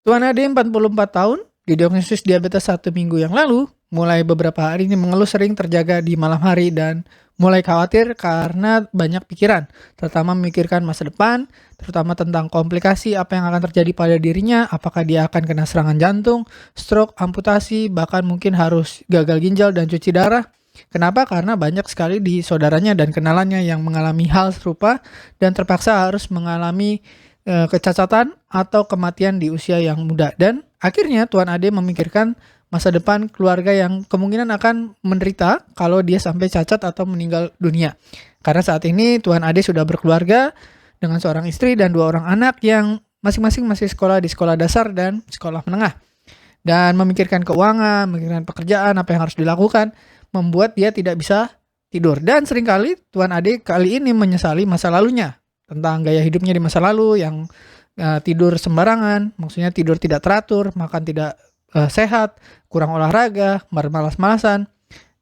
Tuan Ade 44 tahun, didiagnosis diabetes 1 minggu yang lalu, mulai beberapa hari ini mengeluh sering terjaga di malam hari dan mulai khawatir karena banyak pikiran, terutama memikirkan masa depan, terutama tentang komplikasi apa yang akan terjadi pada dirinya, apakah dia akan kena serangan jantung, stroke, amputasi, bahkan mungkin harus gagal ginjal dan cuci darah. Kenapa? Karena banyak sekali di saudaranya dan kenalannya yang mengalami hal serupa dan terpaksa harus mengalami kecacatan atau kematian di usia yang muda. Dan akhirnya Tuan Ade memikirkan masa depan keluarga yang kemungkinan akan menderita kalau dia sampai cacat atau meninggal dunia. Karena saat ini Tuan Ade sudah berkeluarga dengan seorang istri dan 2 orang anak yang masing-masing masih sekolah di sekolah dasar dan sekolah menengah. Dan memikirkan keuangan, memikirkan pekerjaan, apa yang harus dilakukan, membuat dia tidak bisa tidur. Dan seringkali Tuan Ade kali ini menyesali masa lalunya, tentang gaya hidupnya di masa lalu yang tidur sembarangan, maksudnya tidur tidak teratur, makan tidak sehat, kurang olahraga, bermalas-malasan,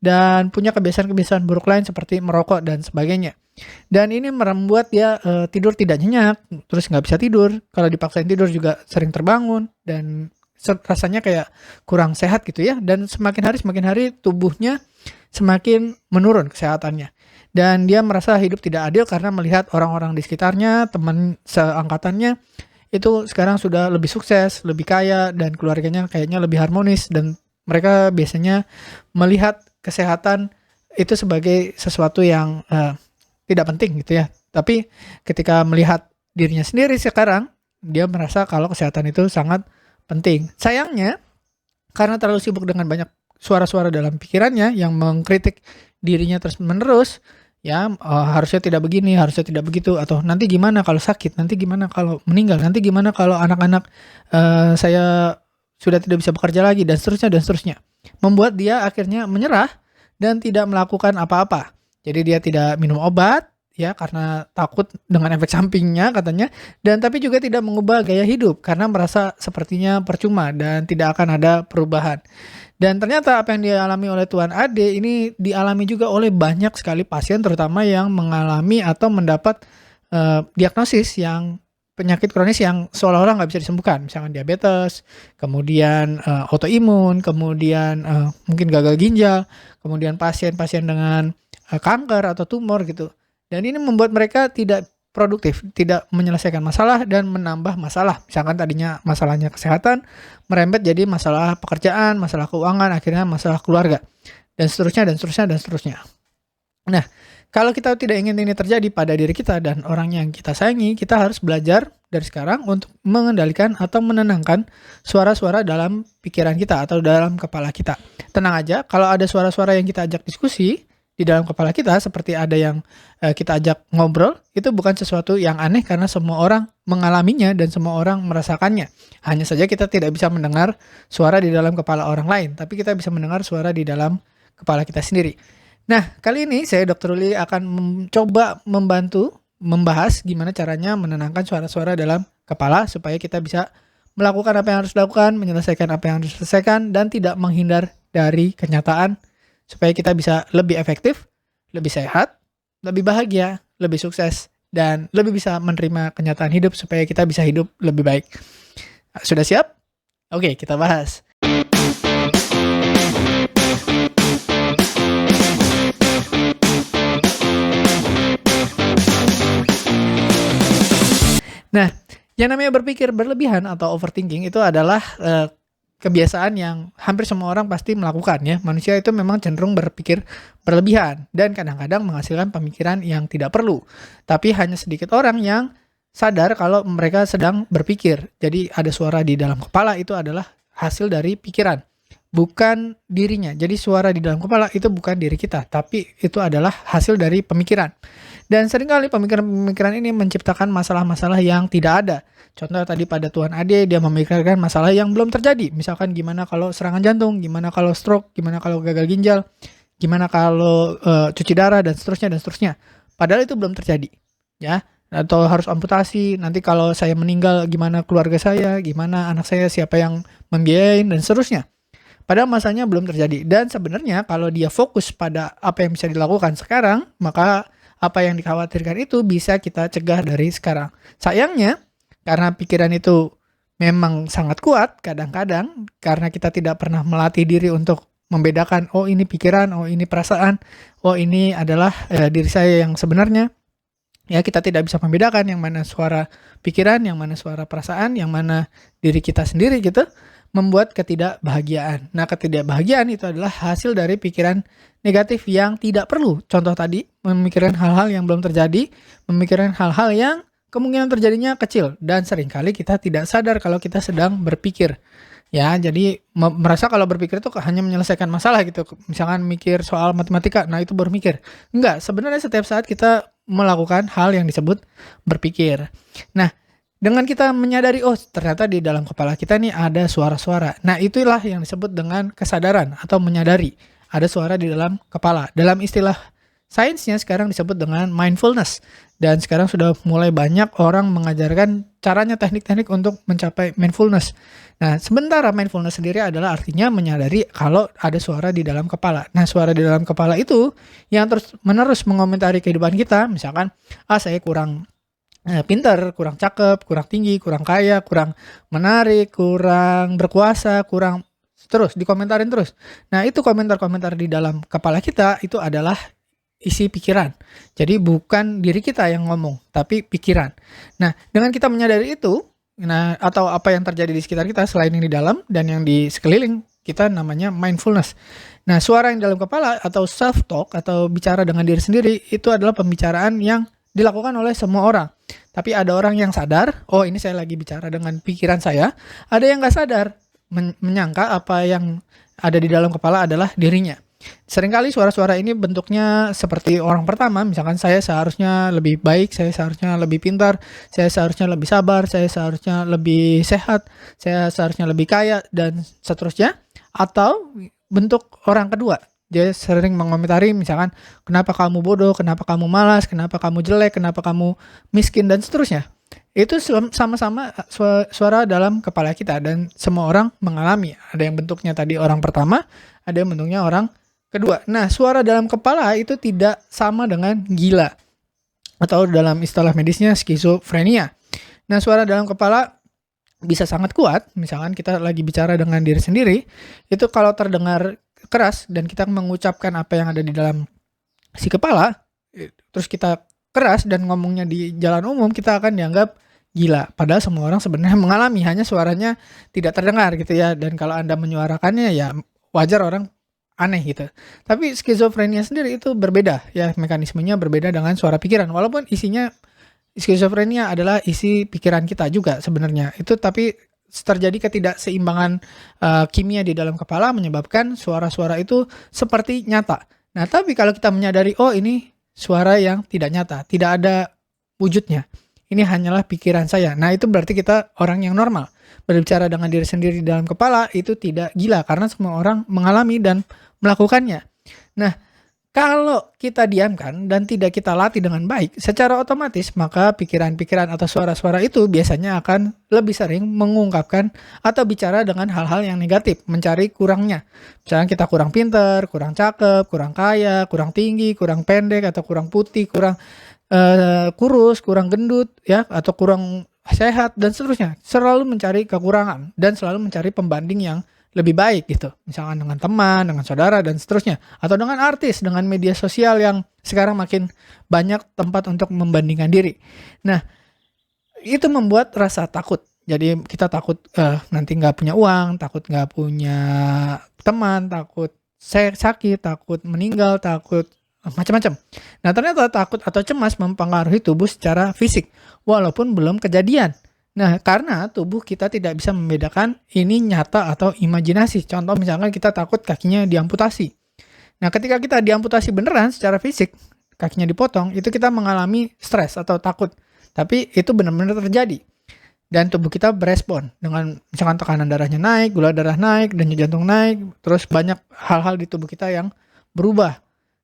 dan punya kebiasaan-kebiasaan buruk lain seperti merokok dan sebagainya. Dan ini membuat dia tidur tidak nyenyak, terus nggak bisa tidur, kalau dipaksain tidur juga sering terbangun, dan rasanya kayak kurang sehat gitu ya, dan semakin hari tubuhnya semakin menurun kesehatannya. Dan dia merasa hidup tidak adil karena melihat orang-orang di sekitarnya, teman seangkatannya, itu sekarang sudah lebih sukses, lebih kaya, dan keluarganya kayaknya lebih harmonis. Dan mereka biasanya melihat kesehatan itu sebagai sesuatu yang tidak penting gitu ya. Tapi ketika melihat dirinya sendiri sekarang, dia merasa kalau kesehatan itu sangat penting. Sayangnya, karena terlalu sibuk dengan banyak suara-suara dalam pikirannya yang mengkritik dirinya terus-menerus, ya harusnya tidak begini, harusnya tidak begitu, atau nanti gimana kalau sakit, nanti gimana kalau meninggal, nanti gimana kalau anak-anak saya sudah tidak bisa bekerja lagi, dan seterusnya. Membuat dia akhirnya menyerah dan tidak melakukan apa-apa. Jadi dia tidak minum obat, ya karena takut dengan efek sampingnya katanya, dan tapi juga tidak mengubah gaya hidup karena merasa sepertinya percuma dan tidak akan ada perubahan. Dan ternyata apa yang dialami oleh Tuan Ade ini dialami juga oleh banyak sekali pasien, terutama yang mengalami atau mendapat diagnosis yang penyakit kronis yang seolah-olah nggak bisa disembuhkan, misalkan diabetes, kemudian autoimun, kemudian mungkin gagal ginjal, kemudian pasien-pasien dengan kanker atau tumor gitu. Dan ini membuat mereka tidak produktif, tidak menyelesaikan masalah dan menambah masalah. Misalkan tadinya masalahnya kesehatan, merembet jadi masalah pekerjaan, masalah keuangan, akhirnya masalah keluarga, dan seterusnya. Nah, kalau kita tidak ingin ini terjadi pada diri kita dan orang yang kita sayangi, kita harus belajar dari sekarang untuk mengendalikan atau menenangkan suara-suara dalam pikiran kita atau dalam kepala kita. Tenang aja, kalau ada suara-suara yang kita ajak diskusi di dalam kepala kita, seperti ada yang kita ajak ngobrol, itu bukan sesuatu yang aneh karena semua orang mengalaminya dan semua orang merasakannya. Hanya saja kita tidak bisa mendengar suara di dalam kepala orang lain, tapi kita bisa mendengar suara di dalam kepala kita sendiri. Nah, kali ini saya Dr. Uli akan mencoba membantu membahas gimana caranya menenangkan suara-suara dalam kepala supaya kita bisa melakukan apa yang harus dilakukan, menyelesaikan apa yang harus diselesaikan, dan tidak menghindar dari kenyataan, supaya kita bisa lebih efektif, lebih sehat, lebih bahagia, lebih sukses, dan lebih bisa menerima kenyataan hidup supaya kita bisa hidup lebih baik. Sudah siap? Oke, kita bahas. Nah, yang namanya berpikir berlebihan atau overthinking itu adalah kebiasaan yang hampir semua orang pasti melakukan ya. Manusia itu memang cenderung berpikir berlebihan dan kadang-kadang menghasilkan pemikiran yang tidak perlu. Tapi hanya sedikit orang yang sadar kalau mereka sedang berpikir. Jadi ada suara di dalam kepala itu adalah hasil dari pikiran, bukan dirinya. Jadi suara di dalam kepala itu bukan diri kita, tapi itu adalah hasil dari pemikiran. Dan seringkali pemikiran-pemikiran ini menciptakan masalah-masalah yang tidak ada. Contoh tadi pada Tuan Ade, dia memikirkan masalah yang belum terjadi. Misalkan gimana kalau serangan jantung, gimana kalau stroke, gimana kalau gagal ginjal, gimana kalau cuci darah, dan seterusnya. Padahal itu belum terjadi, ya. Atau harus amputasi, nanti kalau saya meninggal gimana keluarga saya, gimana anak saya, siapa yang membiayain, dan seterusnya. Padahal masanya belum terjadi. Dan sebenarnya kalau dia fokus pada apa yang bisa dilakukan sekarang, maka apa yang dikhawatirkan itu bisa kita cegah dari sekarang. Sayangnya, karena pikiran itu memang sangat kuat kadang-kadang karena kita tidak pernah melatih diri untuk membedakan, oh ini pikiran, oh ini perasaan, oh ini adalah diri saya yang sebenarnya. Ya, kita tidak bisa membedakan yang mana suara pikiran, yang mana suara perasaan, yang mana diri kita sendiri gitu, membuat ketidakbahagiaan. Nah, ketidakbahagiaan itu adalah hasil dari pikiran negatif yang tidak perlu. Contoh tadi, memikirkan hal-hal yang belum terjadi, memikirkan hal-hal yang kemungkinan terjadinya kecil, dan seringkali kita tidak sadar kalau kita sedang berpikir. Ya, jadi merasa kalau berpikir itu hanya menyelesaikan masalah gitu. Misalkan mikir soal matematika, nah itu baru mikir. Enggak, sebenarnya setiap saat kita melakukan hal yang disebut berpikir. Nah, dengan kita menyadari, oh ternyata di dalam kepala kita nih ada suara-suara. Nah, itulah yang disebut dengan kesadaran atau menyadari. Ada suara di dalam kepala. Dalam istilah sainsnya sekarang disebut dengan mindfulness. Dan sekarang sudah mulai banyak orang mengajarkan caranya, teknik-teknik untuk mencapai mindfulness. Nah, sementara mindfulness sendiri adalah artinya menyadari kalau ada suara di dalam kepala. Nah, suara di dalam kepala itu yang terus-menerus mengomentari kehidupan kita. Misalkan, saya kurang pintar, kurang cakep, kurang tinggi, kurang kaya, kurang menarik, kurang berkuasa, kurang terus dikomentarin terus. Nah, itu komentar-komentar di dalam kepala kita itu adalah isi pikiran. Jadi bukan diri kita yang ngomong, tapi pikiran. Nah, dengan kita menyadari itu, nah atau apa yang terjadi di sekitar kita selain yang di dalam dan yang di sekeliling kita namanya mindfulness. Nah, suara yang dalam kepala atau self talk atau bicara dengan diri sendiri itu adalah pembicaraan yang dilakukan oleh semua orang. Tapi ada orang yang sadar, oh ini saya lagi bicara dengan pikiran saya. Ada yang nggak sadar, menyangka apa yang ada di dalam kepala adalah dirinya. Seringkali suara-suara ini bentuknya seperti orang pertama, misalkan saya seharusnya lebih baik, saya seharusnya lebih pintar, saya seharusnya lebih sabar, saya seharusnya lebih sehat, saya seharusnya lebih kaya, dan seterusnya. Atau bentuk orang kedua, dia sering mengomentari misalkan, kenapa kamu bodoh, kenapa kamu malas, kenapa kamu jelek, kenapa kamu miskin, dan seterusnya. Itu sama-sama suara dalam kepala kita dan semua orang mengalami. Ada yang bentuknya tadi orang pertama, ada yang bentuknya orang kedua. Nah, suara dalam kepala itu tidak sama dengan gila atau dalam istilah medisnya skizofrenia. Nah, suara dalam kepala bisa sangat kuat. Misalkan kita lagi bicara dengan diri sendiri, itu kalau terdengar keras dan kita mengucapkan apa yang ada di dalam si kepala, terus kita keras dan ngomongnya di jalan umum, kita akan dianggap gila. Padahal semua orang sebenarnya mengalami, hanya suaranya tidak terdengar gitu ya. Dan kalau Anda menyuarakannya ya wajar orang aneh gitu. Tapi skizofrenia sendiri itu berbeda ya, mekanismenya berbeda dengan suara pikiran. Walaupun isinya skizofrenia adalah isi pikiran kita juga sebenarnya. Itu tapi terjadi ketidakseimbangan kimia di dalam kepala menyebabkan suara-suara itu seperti nyata. Nah, tapi kalau kita menyadari, oh ini suara yang tidak nyata, tidak ada wujudnya. Ini hanyalah pikiran saya. Nah, itu berarti kita orang yang normal. Berbicara dengan diri sendiri di dalam kepala itu tidak gila karena semua orang mengalami dan melakukannya. Nah, kalau kita diamkan dan tidak kita latih dengan baik, secara otomatis maka pikiran-pikiran atau suara-suara itu biasanya akan lebih sering mengungkapkan atau bicara dengan hal-hal yang negatif, mencari kurangnya. Misalnya kita kurang pintar, kurang cakep, kurang kaya, kurang tinggi, kurang pendek, atau kurang putih, kurang kurus, kurang gendut, ya, atau kurang sehat, dan seterusnya. Selalu mencari kekurangan dan selalu mencari pembanding yang lebih baik gitu. Misalkan dengan teman, dengan saudara, dan seterusnya. Atau dengan artis, dengan media sosial yang sekarang makin banyak tempat untuk membandingkan diri. Nah, itu membuat rasa takut. Jadi kita takut nanti nggak punya uang, takut nggak punya teman, takut sakit, takut meninggal, takut macam-macam. Nah, ternyata takut atau cemas mempengaruhi tubuh secara fisik, walaupun belum kejadian. Nah, karena tubuh kita tidak bisa membedakan ini nyata atau imajinasi. Contoh misalkan kita takut kakinya diamputasi. Nah, ketika kita diamputasi beneran secara fisik, kakinya dipotong, itu kita mengalami stres atau takut. Tapi itu benar-benar terjadi. Dan tubuh kita berespon dengan misalkan tekanan darahnya naik, gula darah naik, denyut jantung naik, terus banyak hal-hal di tubuh kita yang berubah.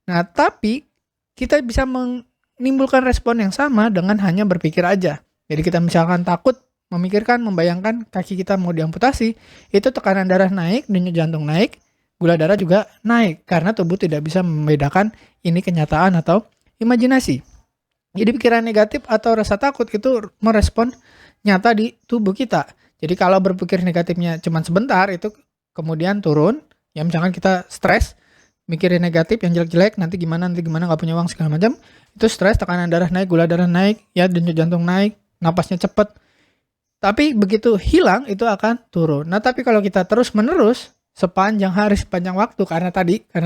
Nah, tapi kita bisa menimbulkan respon yang sama dengan hanya berpikir aja. Jadi kita misalkan takut, memikirkan, membayangkan kaki kita mau diamputasi, itu tekanan darah naik, denyut jantung naik, gula darah juga naik, karena tubuh tidak bisa membedakan ini kenyataan atau imajinasi. Jadi pikiran negatif atau rasa takut itu merespon nyata di tubuh kita. Jadi kalau berpikir negatifnya cuma sebentar, itu kemudian turun. Ya misalkan kita stres, mikirin negatif yang jelek-jelek, nanti gimana, nggak punya uang segala macam. Itu stres, tekanan darah naik, gula darah naik, ya denyut jantung naik, napasnya cepet. Tapi begitu hilang, itu akan turun. Nah tapi kalau kita terus-menerus, sepanjang hari, sepanjang waktu, karena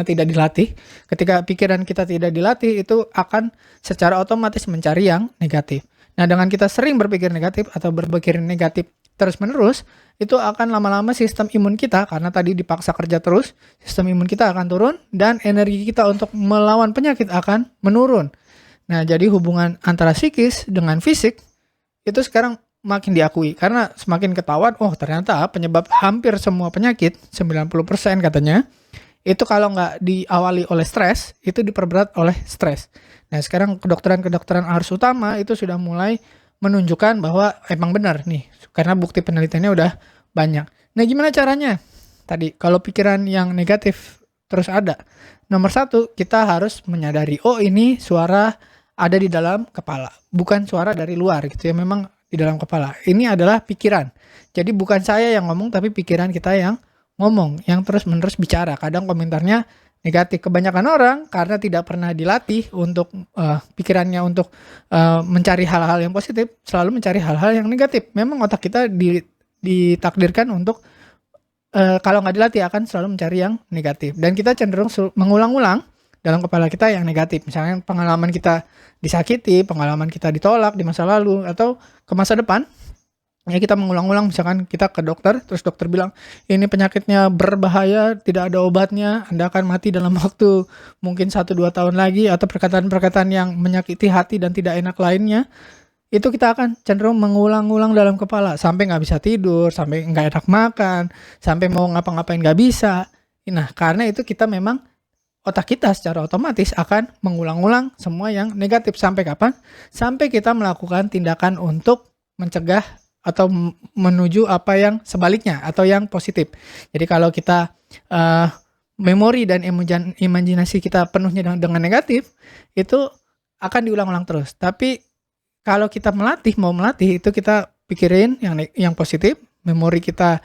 tidak dilatih, ketika pikiran kita tidak dilatih, itu akan secara otomatis mencari yang negatif. Nah, dengan kita sering berpikir negatif atau berpikir negatif terus-menerus, itu akan lama-lama sistem imun kita, karena tadi dipaksa kerja terus, sistem imun kita akan turun, dan energi kita untuk melawan penyakit akan menurun. Nah, jadi hubungan antara psikis dengan fisik, itu sekarang makin diakui karena semakin ketahuan ternyata penyebab hampir semua penyakit 90% katanya itu kalau nggak diawali oleh stres itu diperberat oleh stres. Nah sekarang kedokteran arus utama itu sudah mulai menunjukkan bahwa emang benar nih karena bukti penelitiannya udah banyak. Nah gimana caranya? Tadi kalau pikiran yang negatif terus ada, nomor satu kita harus menyadari ini suara ada di dalam kepala, bukan suara dari luar gitu ya, memang di dalam kepala. Ini adalah pikiran. Jadi bukan saya yang ngomong, tapi pikiran kita yang ngomong, yang terus-menerus bicara. Kadang komentarnya negatif. Kebanyakan orang karena tidak pernah dilatih untuk pikirannya untuk mencari hal-hal yang positif, selalu mencari hal-hal yang negatif. Memang otak kita ditakdirkan untuk kalau nggak dilatih akan selalu mencari yang negatif. Dan kita cenderung mengulang-ulang dalam kepala kita yang negatif. Misalnya pengalaman kita disakiti, pengalaman kita ditolak di masa lalu, atau ke masa depan, ya kita mengulang-ulang. Misalkan kita ke dokter, terus dokter bilang, ini penyakitnya berbahaya, tidak ada obatnya, Anda akan mati dalam waktu mungkin 1-2 tahun lagi, atau perkataan-perkataan yang menyakiti hati dan tidak enak lainnya, itu kita akan cenderung mengulang-ulang dalam kepala, sampai nggak bisa tidur, sampai nggak enak makan, sampai mau ngapa-ngapain nggak bisa. Nah, karena itu kita memang otak kita secara otomatis akan mengulang-ulang semua yang negatif. Sampai kapan? Sampai kita melakukan tindakan untuk mencegah atau menuju apa yang sebaliknya atau yang positif. Jadi kalau kita memori dan imajinasi kita penuhnya dengan negatif, itu akan diulang-ulang terus. Tapi kalau kita mau melatih itu kita pikirin yang positif, memori kita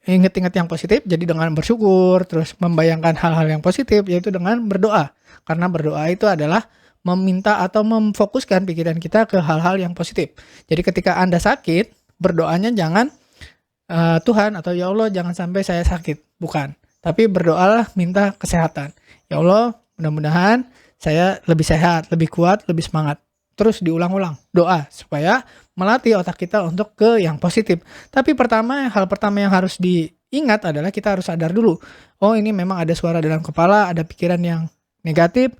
ingat-ingat yang positif, jadi dengan bersyukur, terus membayangkan hal-hal yang positif, yaitu dengan berdoa. Karena berdoa itu adalah meminta atau memfokuskan pikiran kita ke hal-hal yang positif. Jadi ketika Anda sakit, berdoanya jangan Tuhan atau ya Allah jangan sampai saya sakit. Bukan. Tapi berdoalah minta kesehatan. Ya Allah, mudah-mudahan saya lebih sehat, lebih kuat, lebih semangat. Terus diulang-ulang doa supaya melatih otak kita untuk ke yang positif. Tapi hal pertama yang harus diingat adalah kita harus sadar dulu. Ini memang ada suara dalam kepala, ada pikiran yang negatif,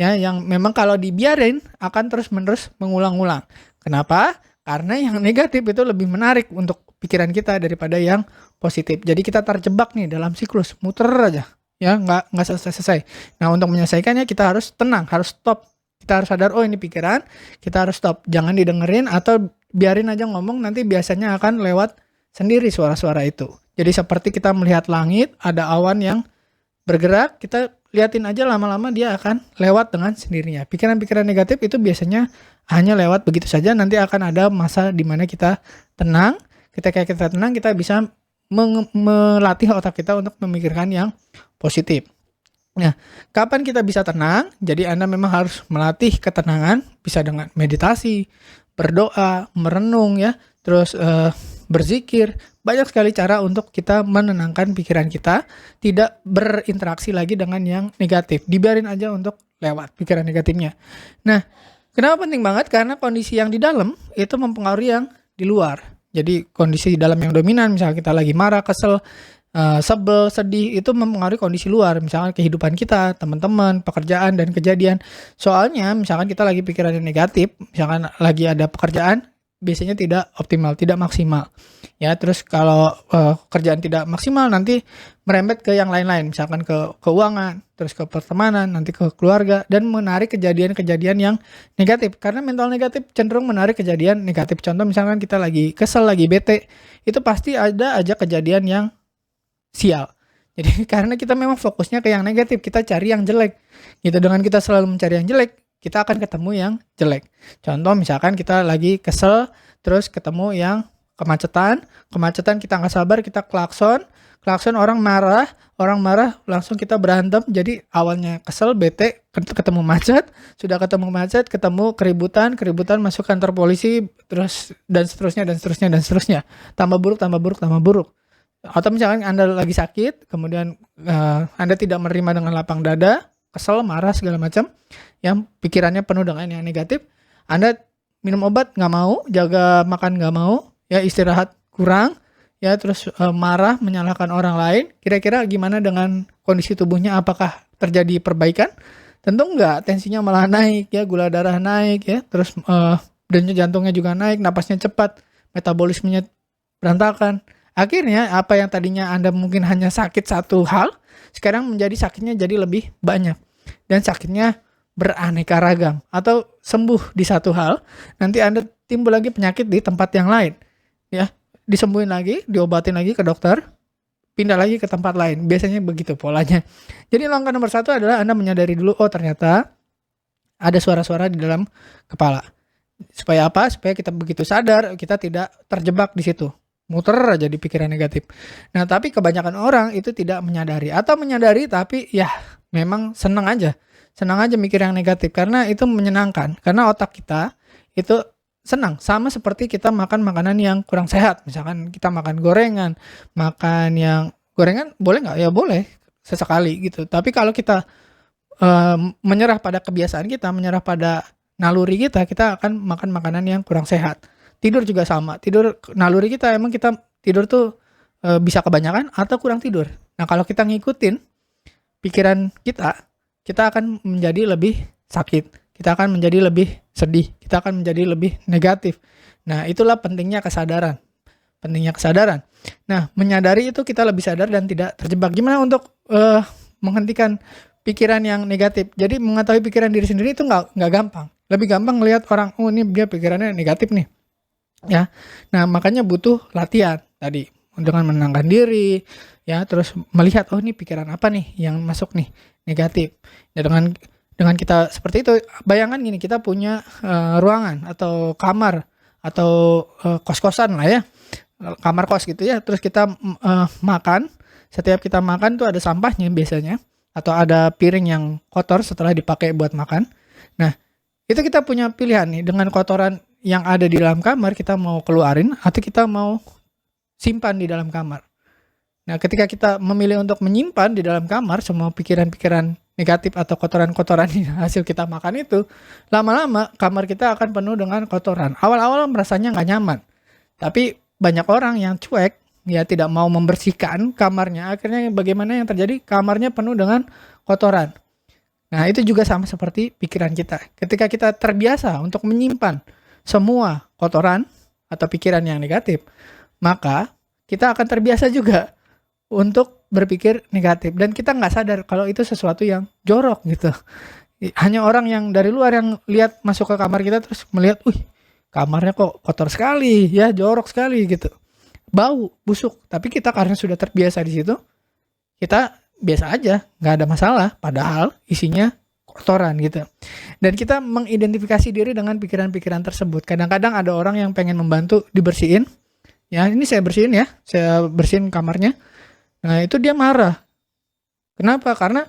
ya, yang memang kalau dibiarin akan terus-menerus mengulang-ulang. Kenapa? Karena yang negatif itu lebih menarik untuk pikiran kita daripada yang positif. Jadi kita terjebak nih dalam siklus, muter aja, ya, nggak selesai-selesai. Nah, untuk menyelesaikannya kita harus tenang, harus stop. Kita harus sadar, ini pikiran, kita harus stop. Jangan didengerin atau biarin aja ngomong, nanti biasanya akan lewat sendiri suara-suara itu. Jadi seperti kita melihat langit, ada awan yang bergerak, kita liatin aja lama-lama dia akan lewat dengan sendirinya. Pikiran-pikiran negatif itu biasanya hanya lewat begitu saja, nanti akan ada masa di mana kita tenang. Ketika kita tenang, kita bisa melatih otak kita untuk memikirkan yang positif. Nah, kapan kita bisa tenang? Jadi Anda memang harus melatih ketenangan, bisa dengan meditasi, berdoa, merenung ya, terus berzikir. Banyak sekali cara untuk kita menenangkan pikiran kita, tidak berinteraksi lagi dengan yang negatif. Dibiarin aja untuk lewat pikiran negatifnya. Nah, kenapa penting banget? Karena kondisi yang di dalam itu mempengaruhi yang di luar. Jadi kondisi di dalam yang dominan, misalnya kita lagi marah, kesel, sebel, sedih, itu mempengaruhi kondisi luar, misalkan kehidupan kita, teman-teman, pekerjaan, dan kejadian. Soalnya misalkan kita lagi pikiran yang negatif, misalkan lagi ada pekerjaan, biasanya tidak optimal, tidak maksimal. Ya, terus kalau kerjaan tidak maksimal nanti merembet ke yang lain-lain, misalkan ke keuangan, terus ke pertemanan, nanti ke keluarga, dan menarik kejadian-kejadian yang negatif. Karena mental negatif cenderung menarik kejadian negatif. Contoh misalkan kita lagi kesel, lagi bete, itu pasti ada aja kejadian yang sial. Jadi karena kita memang fokusnya ke yang negatif, kita cari yang jelek. Gitu, dengan kita selalu mencari yang jelek, kita akan ketemu yang jelek. Contoh misalkan kita lagi kesel, terus ketemu yang kemacetan kita nggak sabar, kita klakson orang marah langsung kita berantem. Jadi awalnya kesel, bete, ketemu macet, sudah ketemu macet, ketemu keributan masuk kantor polisi, terus dan seterusnya. Tambah buruk. Atau misalkan Anda lagi sakit, kemudian Anda tidak menerima dengan lapang dada, kesel, marah, segala macam, yang pikirannya penuh dengan yang negatif, Anda minum obat nggak mau, jaga makan nggak mau, ya istirahat kurang, ya terus marah, menyalahkan orang lain. Kira-kira gimana dengan kondisi tubuhnya? Apakah terjadi perbaikan? Tentu enggak, tensinya malah naik, ya gula darah naik, ya terus denyut jantungnya juga naik, napasnya cepat, metabolismenya berantakan. Akhirnya apa yang tadinya Anda mungkin hanya sakit satu hal, sekarang menjadi sakitnya jadi lebih banyak. Dan sakitnya beraneka ragam. Atau sembuh di satu hal, nanti Anda timbul lagi penyakit di tempat yang lain. Ya, disembuhin lagi, diobatin lagi ke dokter, pindah lagi ke tempat lain. Biasanya begitu polanya. Jadi langkah nomor 1 adalah Anda menyadari dulu, oh ternyata ada suara-suara di dalam kepala. Supaya apa? Supaya kita begitu sadar, kita tidak terjebak di situ. Muter aja di pikiran negatif. Nah, tapi kebanyakan orang itu tidak menyadari. Atau menyadari tapi ya memang senang aja mikir yang negatif. Karena itu menyenangkan. Karena otak kita itu senang. Sama seperti kita makan makanan yang kurang sehat. Misalkan kita makan gorengan. Makan yang gorengan boleh nggak? Ya boleh. Sesekali gitu. Tapi kalau kita menyerah pada kebiasaan kita, menyerah pada naluri kita akan makan makanan yang kurang sehat. Tidur juga sama. Tidur naluri kita, emang kita tidur tuh bisa kebanyakan atau kurang tidur. Nah, kalau kita ngikutin pikiran kita akan menjadi lebih sakit. Kita akan menjadi lebih sedih. Kita akan menjadi lebih negatif. Nah, itulah pentingnya kesadaran. Nah, menyadari itu kita lebih sadar dan tidak terjebak. Gimana untuk menghentikan pikiran yang negatif? Jadi mengetahui pikiran diri sendiri itu nggak gampang. Lebih gampang ngelihat orang, oh ini dia pikirannya negatif nih. Ya, nah makanya butuh latihan tadi dengan menenangkan diri, ya terus melihat oh ini pikiran apa nih yang masuk nih negatif. Ya dengan kita seperti itu, bayangan gini, kita punya ruangan atau kamar atau kos-kosan lah ya, kamar kos gitu ya. Terus kita makan, setiap kita makan tuh ada sampahnya biasanya, atau ada piring yang kotor setelah dipakai buat makan. Nah, itu kita punya pilihan nih, dengan kotoran yang ada di dalam kamar kita mau keluarin atau kita mau simpan di dalam kamar. Nah, ketika kita memilih untuk menyimpan di dalam kamar semua pikiran-pikiran negatif atau kotoran-kotoran hasil kita makan itu, lama-lama kamar kita akan penuh dengan kotoran. Awal-awal rasanya nggak nyaman, tapi banyak orang yang cuek, ya tidak mau membersihkan kamarnya. Akhirnya bagaimana yang terjadi? Kamarnya penuh dengan kotoran. Nah, itu juga sama seperti pikiran kita. Ketika kita terbiasa untuk menyimpan semua kotoran atau pikiran yang negatif, maka kita akan terbiasa juga untuk berpikir negatif. Dan kita nggak sadar kalau itu sesuatu yang jorok gitu. Hanya orang yang dari luar yang lihat masuk ke kamar kita terus melihat, kamarnya kok kotor sekali, ya jorok sekali gitu. Bau, busuk. Tapi kita karena sudah terbiasa di situ, kita biasa aja, nggak ada masalah. Padahal isinya kotoran gitu. Dan kita mengidentifikasi diri dengan pikiran-pikiran tersebut. Kadang-kadang ada orang yang pengen membantu dibersihin. Ya, ini saya bersihin ya. Saya bersihin kamarnya. Nah, itu dia marah. Kenapa? Karena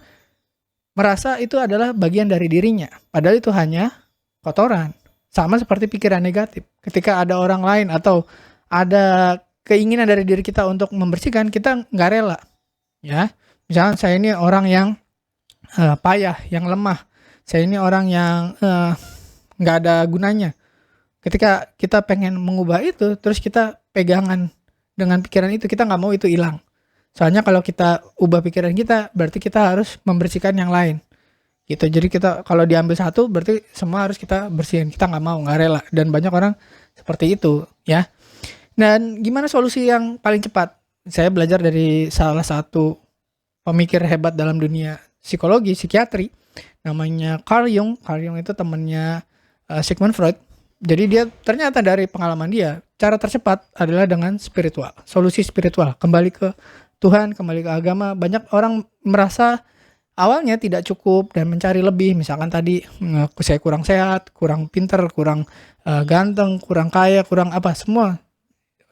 merasa itu adalah bagian dari dirinya. Padahal itu hanya kotoran. Sama seperti pikiran negatif. Ketika ada orang lain atau ada keinginan dari diri kita untuk membersihkan, kita nggak rela. Ya, misalnya saya ini orang yang payah, yang lemah. Saya ini orang yang nggak ada gunanya. Ketika kita pengen mengubah itu, terus kita pegangan dengan pikiran itu, kita nggak mau itu hilang. Soalnya kalau kita ubah pikiran kita, berarti kita harus membersihkan yang lain. Gitu. Jadi kita kalau diambil satu, berarti semua harus kita bersihin. Kita nggak mau, nggak rela. Dan banyak orang seperti itu, ya. Dan gimana solusi yang paling cepat? Saya belajar dari salah satu pemikir hebat dalam dunia psikologi, psikiatri, namanya Carl Jung. Carl Jung itu temannya Sigmund Freud. Jadi dia ternyata dari pengalaman dia, cara tercepat adalah dengan spiritual, solusi spiritual, kembali ke Tuhan, kembali ke agama. Banyak orang merasa awalnya tidak cukup dan mencari lebih. Misalkan tadi saya kurang sehat, kurang pinter, kurang ganteng, kurang kaya, kurang apa semua.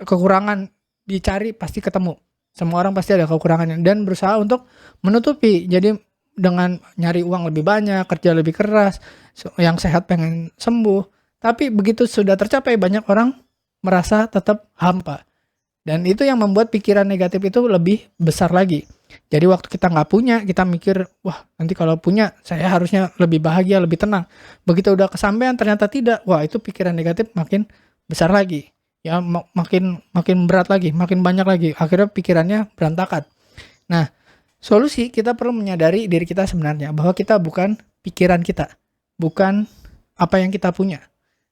kekurangan dicari pasti ketemu. Semua orang pasti ada kekurangannya dan berusaha untuk menutupi. Jadi dengan nyari uang lebih banyak, kerja lebih keras, yang sehat pengen sembuh. Tapi begitu sudah tercapai, banyak orang merasa tetap hampa. Dan itu yang membuat pikiran negatif itu lebih besar lagi. Jadi waktu kita nggak punya, kita mikir, wah nanti kalau punya saya harusnya lebih bahagia, lebih tenang. Begitu udah kesampaian ternyata tidak, wah itu pikiran negatif makin besar lagi. Ya makin berat lagi, makin banyak lagi. Akhirnya pikirannya berantakan. Nah, solusi kita perlu menyadari diri kita sebenarnya bahwa kita bukan pikiran kita, bukan apa yang kita punya.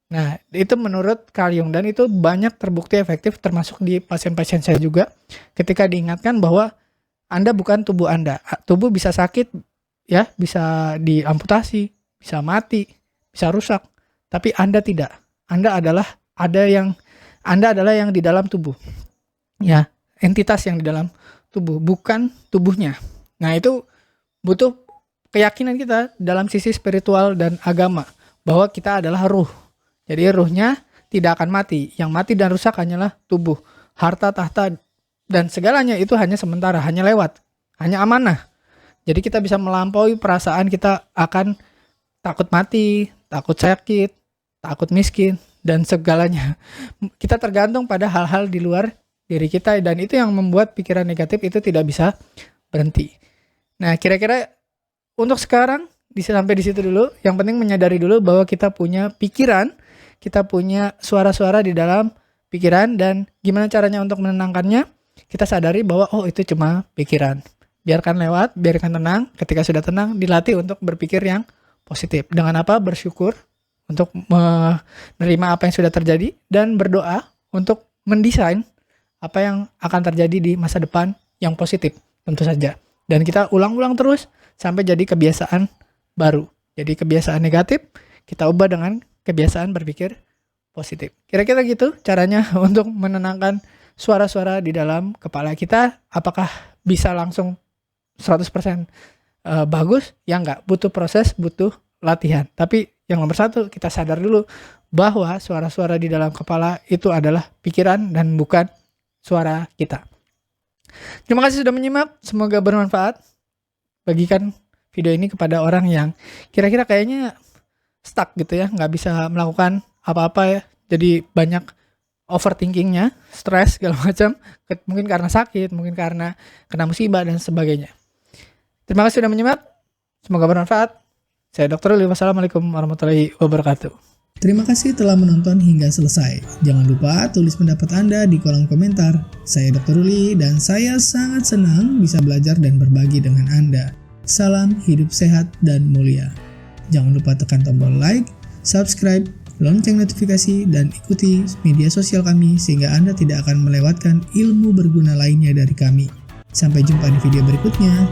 Nah, itu menurut Carl Jung dan itu banyak terbukti efektif termasuk di pasien-pasien saya juga ketika diingatkan bahwa Anda bukan tubuh Anda. Tubuh bisa sakit, ya, bisa diamputasi, bisa mati, bisa rusak, tapi Anda tidak. Anda adalah yang di dalam tubuh. Ya, entitas yang di dalam tubuh, bukan tubuhnya. Nah, itu butuh keyakinan kita dalam sisi spiritual dan agama bahwa kita adalah ruh. Jadi ruhnya tidak akan mati. Yang mati dan rusak hanyalah tubuh, harta, tahta, dan segalanya itu hanya sementara, hanya lewat, hanya amanah. Jadi kita bisa melampaui perasaan kita akan takut mati, takut sakit, takut miskin, dan segalanya. Kita tergantung pada hal-hal di luar diri kita dan itu yang membuat pikiran negatif itu tidak bisa berhenti. Nah, kira-kira untuk sekarang sampai di situ dulu. Yang penting menyadari dulu bahwa kita punya pikiran, kita punya suara-suara di dalam pikiran dan gimana caranya untuk menenangkannya. Kita sadari bahwa oh itu cuma pikiran. Biarkan lewat, biarkan tenang. Ketika sudah tenang, dilatih untuk berpikir yang positif. Dengan apa? Bersyukur untuk menerima apa yang sudah terjadi dan berdoa untuk mendesain apa yang akan terjadi di masa depan yang positif tentu saja. Dan kita ulang-ulang terus sampai jadi kebiasaan baru. Jadi kebiasaan negatif kita ubah dengan kebiasaan berpikir positif. Kira-kira gitu caranya untuk menenangkan suara-suara di dalam kepala kita. Apakah bisa langsung 100% bagus? Ya enggak, butuh proses, butuh latihan. Tapi yang nomor satu, kita sadar dulu bahwa suara-suara di dalam kepala itu adalah pikiran dan bukan suara kita. Terima kasih sudah menyimak, semoga bermanfaat. Bagikan video ini kepada orang yang kira-kira kayaknya stuck gitu ya, nggak bisa melakukan apa-apa ya. Jadi banyak overthinkingnya, stres segala macam, mungkin karena sakit, mungkin karena kena musibah dan sebagainya. Terima kasih sudah menyimak, semoga bermanfaat. Saya Dr. Ruli, wassalamualaikum warahmatullahi wabarakatuh. Terima kasih telah menonton hingga selesai. Jangan lupa tulis pendapat Anda di kolom komentar. Saya Dr. Ruli dan saya sangat senang bisa belajar dan berbagi dengan Anda. Salam hidup sehat dan mulia. Jangan lupa tekan tombol like, subscribe, lonceng notifikasi, dan ikuti media sosial kami sehingga Anda tidak akan melewatkan ilmu berguna lainnya dari kami. Sampai jumpa di video berikutnya.